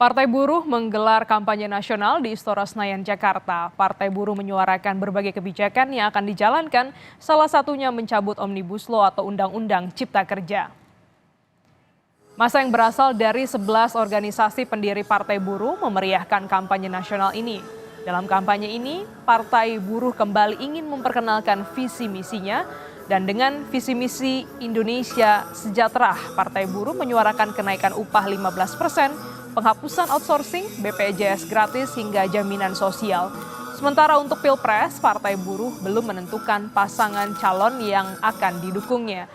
Partai Buruh menggelar kampanye nasional di Istora Senayan, Jakarta. Partai Buruh menyuarakan berbagai kebijakan yang akan dijalankan, salah satunya mencabut Omnibus Law atau Undang-Undang Cipta Kerja. Massa yang berasal dari 11 organisasi pendiri Partai Buruh memeriahkan kampanye nasional ini. Dalam kampanye ini, Partai Buruh kembali ingin memperkenalkan visi misinya, dan dengan visi misi Indonesia Sejahtera, Partai Buruh menyuarakan kenaikan upah 15%, penghapusan outsourcing, BPJS gratis hingga jaminan sosial. Sementara untuk Pilpres, Partai Buruh belum menentukan pasangan calon yang akan didukungnya.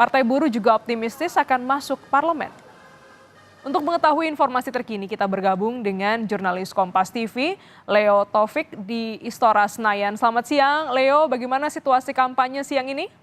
Partai Buruh juga optimistis akan masuk parlemen. Untuk mengetahui informasi terkini, kita bergabung dengan jurnalis Kompas TV, Leo Taufik di Istora Senayan. Selamat siang, Leo. Bagaimana situasi kampanye siang ini?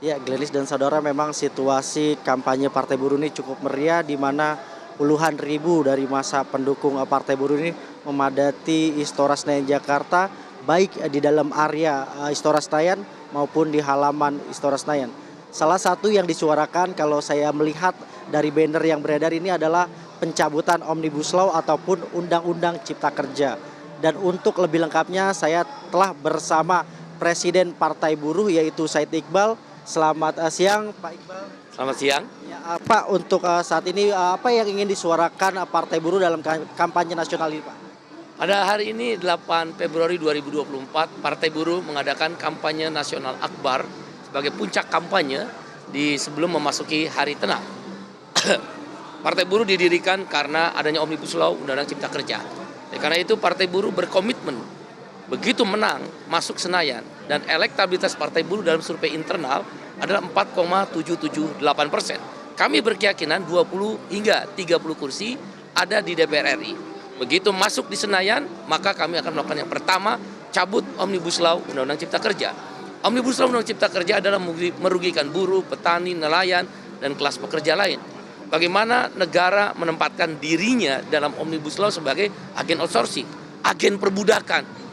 Ya, Glenis dan saudara, memang situasi kampanye Partai Buruh ini cukup meriah, di mana puluhan ribu dari massa pendukung Partai Buruh ini memadati Istora Senayan Jakarta, baik di dalam area Istora Senayan maupun di halaman Istora Senayan. Salah satu yang disuarakan kalau saya melihat dari banner yang beredar ini adalah pencabutan Omnibus Law ataupun Undang-Undang Cipta Kerja. Dan untuk lebih lengkapnya saya telah bersama Presiden Partai Buruh yaitu Said Iqbal. Selamat siang Pak Iqbal. Selamat siang. Ya, Pak, untuk saat ini apa yang ingin disuarakan Partai Buruh dalam kampanye nasional ini, Pak? Pada hari ini 8 Februari 2024, Partai Buruh mengadakan kampanye nasional akbar sebagai puncak kampanye sebelum memasuki hari tenang. Partai Buruh didirikan karena adanya Omnibus Law Undang-Undang Cipta Kerja. Karena itu Partai Buruh berkomitmen begitu menang masuk Senayan, dan elektabilitas Partai Buruh dalam survei internal adalah 4,778%. Kami berkeyakinan 20 hingga 30 kursi ada di DPR RI. Begitu masuk di Senayan, maka kami akan melakukan yang pertama, cabut Omnibus Law Undang-Undang Cipta Kerja. Omnibus Law Undang-Undang Cipta Kerja adalah merugikan buruh, petani, nelayan, dan kelas pekerja lain. Bagaimana negara menempatkan dirinya dalam Omnibus Law sebagai agen outsourcing, agen perbudakan.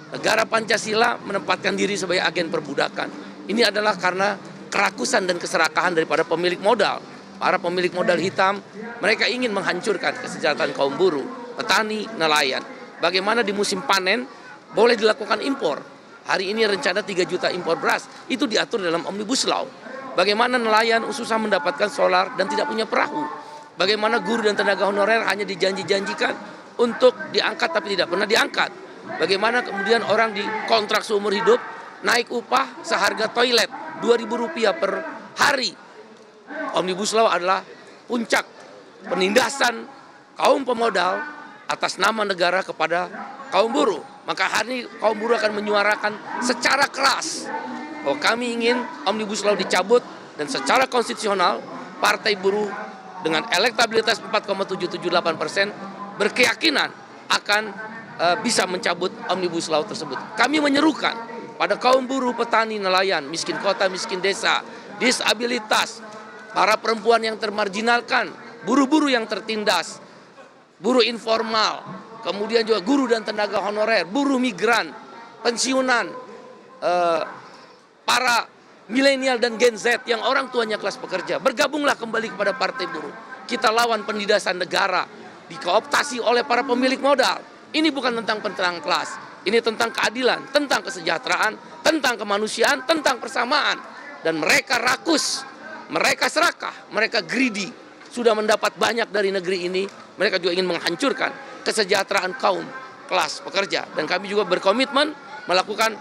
Negara Pancasila menempatkan diri sebagai agen perbudakan. Ini adalah karena kerakusan dan keserakahan daripada pemilik modal. Para pemilik modal hitam, mereka ingin menghancurkan kesejahteraan kaum buruh, petani, nelayan. Bagaimana di musim panen boleh dilakukan impor. Hari ini rencana 3 juta impor beras, itu diatur dalam Omnibus Law. Bagaimana nelayan susah mendapatkan solar dan tidak punya perahu. Bagaimana guru dan tenaga honorer hanya dijanji-janjikan untuk diangkat tapi tidak pernah diangkat. Bagaimana kemudian orang dikontrak seumur hidup, naik upah seharga toilet Rp2.000 per hari. Omnibus Law adalah puncak penindasan kaum pemodal atas nama negara kepada kaum buruh. Maka hari ini kaum buruh akan menyuarakan secara keras bahwa kami ingin Omnibus Law dicabut, dan secara konstitusional Partai Buruh dengan elektabilitas 4,778% berkeyakinan akan bisa mencabut Omnibus Law tersebut. Kami menyerukan pada kaum buruh, petani, nelayan, miskin kota, miskin desa, disabilitas, para perempuan yang termarginalkan, buruh-buruh yang tertindas, buruh informal, kemudian juga guru dan tenaga honorer, buruh migran, pensiunan, para milenial dan Gen Z yang orang tuanya kelas pekerja. Bergabunglah kembali kepada Partai Buruh. Kita lawan penindasan negara, dikooptasi oleh para pemilik modal. Ini bukan tentang penentangan kelas, ini tentang keadilan, tentang kesejahteraan, tentang kemanusiaan, tentang persamaan. Dan mereka rakus, mereka serakah, mereka greedy, sudah mendapat banyak dari negeri ini. Mereka juga ingin menghancurkan kesejahteraan kaum kelas pekerja. Dan kami juga berkomitmen melakukan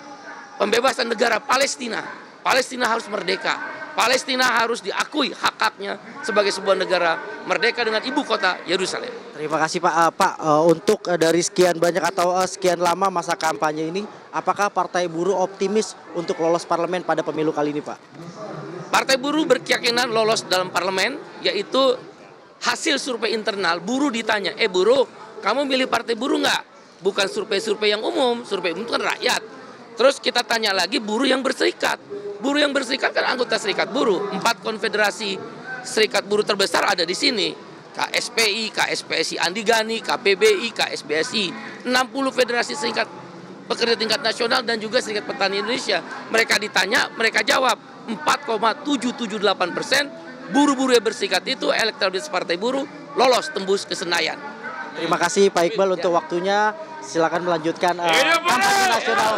pembebasan negara Palestina. Palestina harus merdeka. Palestina harus diakui hak-haknya sebagai sebuah negara merdeka dengan ibu kota Yerusalem. Terima kasih Pak. Untuk dari sekian banyak atau sekian lama masa kampanye ini, apakah Partai Buruh optimis untuk lolos parlemen pada pemilu kali ini, Pak? Partai Buruh berkeyakinan lolos dalam parlemen, yaitu hasil survei internal. Buruh ditanya, buruh, kamu milih Partai Buruh nggak? Bukan survei-survei yang umum, survei umum itu kan rakyat. Terus kita tanya lagi buruh yang berserikat. Buruh yang berserikat kan anggota serikat buruh. 4 konfederasi serikat buruh terbesar ada di sini. KSPI, KSPSI Andigani, KPBI, KSBSI. 60 federasi serikat pekerja tingkat nasional dan juga Serikat Petani Indonesia. Mereka ditanya, mereka jawab 4,778% buruh-buruh yang berserikat itu elektabilitas Partai Buruh lolos tembus ke Senayan. Terima kasih Pak Iqbal untuk waktunya. Silakan melanjutkan kampanye nasional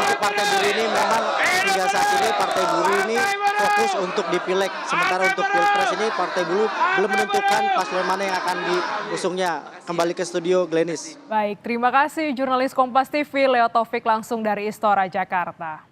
untuk Partai Buruh ini. Memang hingga saat ini Partai Buruh ini fokus untuk di Pileg. Sementara untuk Pilpres ini Partai Buruh belum menentukan paslon mana yang akan diusungnya. Kembali ke studio Glenis. Baik, terima kasih jurnalis Kompas TV Leo Taufik langsung dari Istora Jakarta.